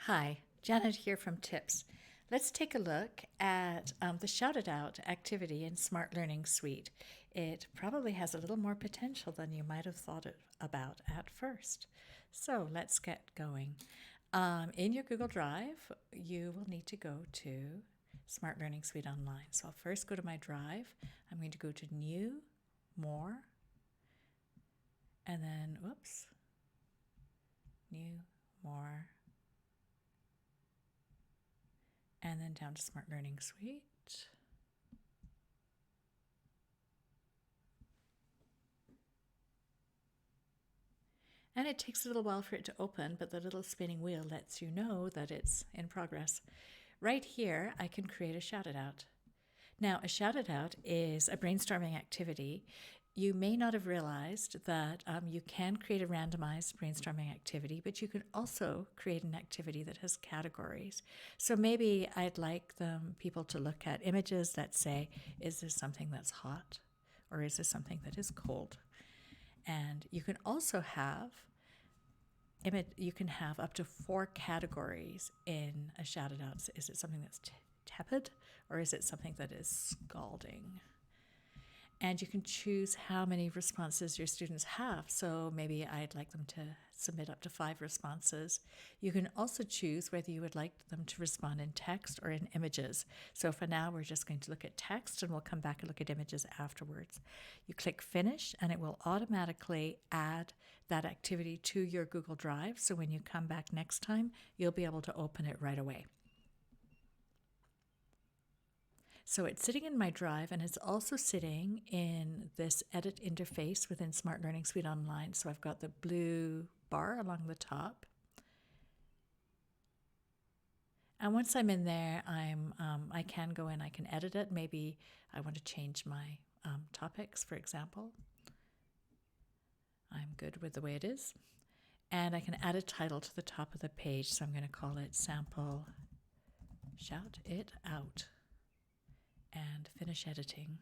Hi, Janet here from Tips. Let's take a look at the Shout It Out activity in Smart Learning Suite. It probably has a little more potential than you might have thought about at first. So let's get going. In your Google Drive, you will need to go to Smart Learning Suite Online. So I'll first go to my Drive. I'm going to go to New, More, and then, New, More, and then down to Smart Learning Suite. And it takes a little while for it to open, but the little spinning wheel lets you know that it's in progress. Right here, I can create a Shout It Out. Now, a Shout It Out is a brainstorming activity. You may not have realized that you can create a randomized brainstorming activity, but you can also create an activity that has categories. So maybe I'd like people to look at images that say, is this something that's hot or is this something that is cold? And you can also have up to 4 categories in a Shout It Out. Is it something that's tepid or is it something that is scalding? And you can choose how many responses your students have. So maybe I'd like them to submit up to 5 responses. You can also choose whether you would like them to respond in text or in images. So for now, we're just going to look at text and we'll come back and look at images afterwards. You click Finish and it will automatically add that activity to your Google Drive. So when you come back next time, you'll be able to open it right away. So it's sitting in my Drive and it's also sitting in this edit interface within Smart Learning Suite Online. So I've got the blue bar along the top. And once I'm in there, I can go in, I can edit it. Maybe I want to change my topics, for example. I'm good with the way it is. And I can add a title to the top of the page. So I'm going to call it Sample Shout It Out. And finish editing.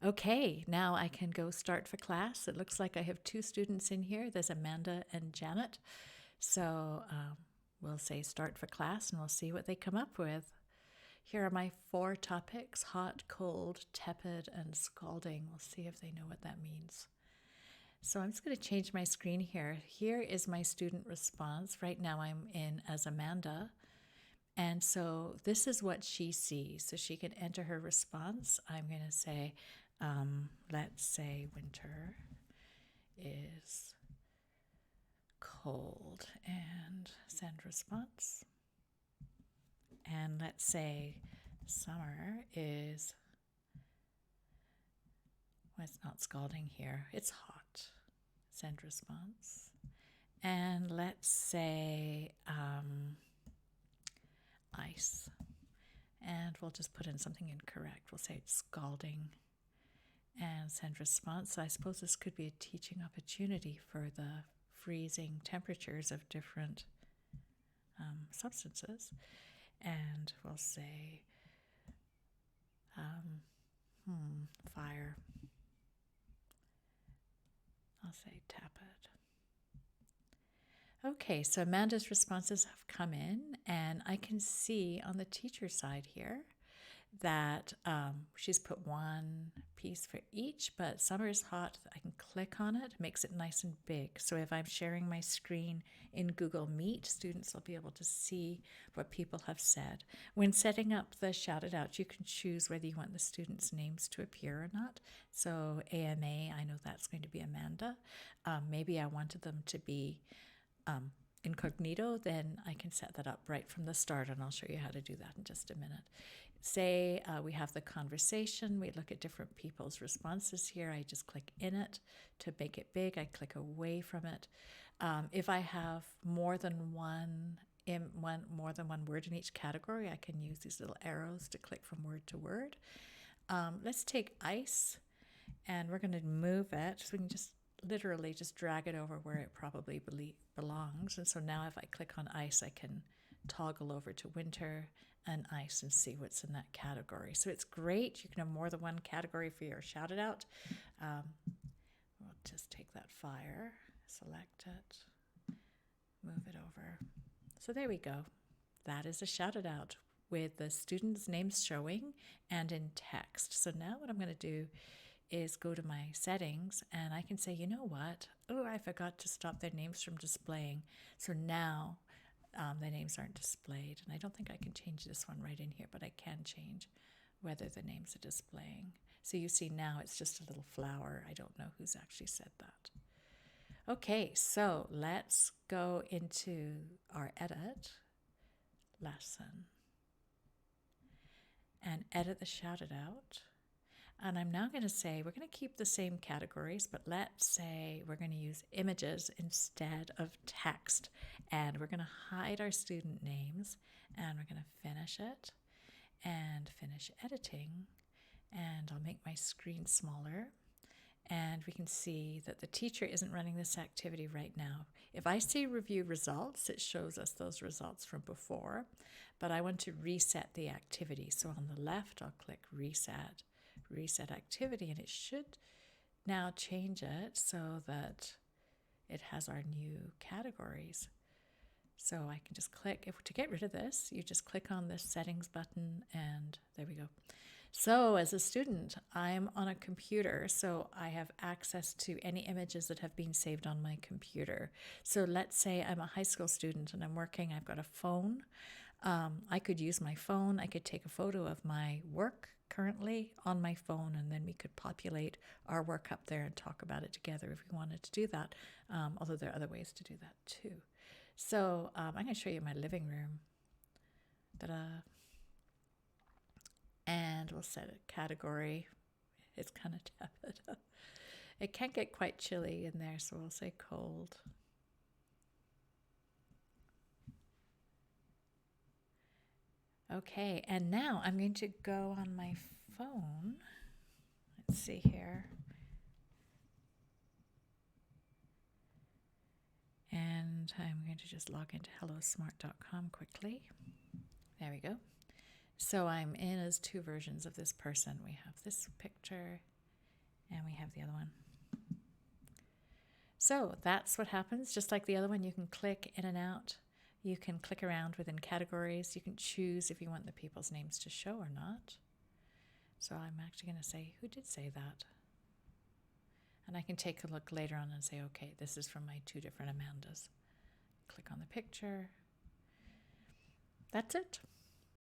Okay, now I can go start for class. It looks like I have 2 students in here. There's Amanda and Janet. So we'll say start for class and we'll see what they come up with. Here are my 4 topics: hot, cold, tepid, and scalding. We'll see if they know what that means. So I'm just going to change my screen here. Here is my student response. Right now I'm in as Amanda. And so this is what she sees. So she can enter her response. I'm going to say, let's say winter is cold and send response. And let's say summer is, well, it's not scalding here, it's hot. Send response. And let's say ice. And we'll just put in something incorrect. We'll say it's scalding and send response. So I suppose this could be a teaching opportunity for the freezing temperatures of different substances. And we'll say fire. I'll say tepid. Okay, so Amanda's responses have come in, and I can see on the teacher side here that she's put 1 piece for each, but summer is hot. I can click on it, makes it nice and big. So if I'm sharing my screen in Google Meet, students will be able to see what people have said. When setting up the Shout It Out, you can choose whether you want the students' names to appear or not. So AMA, I know that's going to be Amanda. Maybe I wanted them to be incognito, then I can set that up right from the start, and I'll show you how to do that in just a minute. Say we have the conversation, we look at different people's responses here. I just click in it to make it big. I click away from it. If I have more than one word in each category, I can use these little arrows to click from word to word. Let's take ice, and we're going to move it so we can just literally just drag it over where it probably belongs. And so now if I click on ice, I can toggle over to winter and ice and see what's in that category. So it's great. You can have more than 1 category for your Shout It Out. We'll just take that fire, select it, move it over. So there we go. That is a shout it out with the students' names showing and in text. So now what I'm going to do is go to my settings and I can say, you know what? Oh, I forgot to stop their names from displaying. So now the names aren't displayed. And I don't think I can change this one right in here, but I can change whether the names are displaying. So you see now it's just a little flower. I don't know who's actually said that. Okay, so let's go into our edit lesson and edit the shout it out. And I'm now going to say we're going to keep the same categories, but let's say we're going to use images instead of text. And we're going to hide our student names and we're going to finish it and finish editing. And I'll make my screen smaller. And we can see that the teacher isn't running this activity right now. If I say review results, it shows us those results from before, but I want to reset the activity. So on the left, I'll click reset activity, and it should now change it so that it has our new categories. So I can just click, to get rid of this, you just click on this settings button and there we go. So as a student, I'm on a computer, so I have access to any images that have been saved on my computer. So let's say I'm a high school student and I'm working, I've got a phone. I could use my phone, I could take a photo of my work currently on my phone, and then we could populate our work up there and talk about it together if we wanted to do that, although there are other ways to do that too. So I'm going to show you my living room. Ta-da! And we'll set a category. It's kind of tepid. It can get quite chilly in there, so we'll say cold. Okay, and now I'm going to go on my phone. Let's see here. And I'm going to just log into hellosmart.com quickly. There we go. So I'm in as two versions of this person. We have this picture and we have the other one. So that's what happens. Just like the other one, you can click in and out. You can click around within categories. You can choose if you want the people's names to show or not. So I'm actually going to say, who did say that? And I can take a look later on and say, okay, this is from my two different Amandas. Click on the picture. That's it.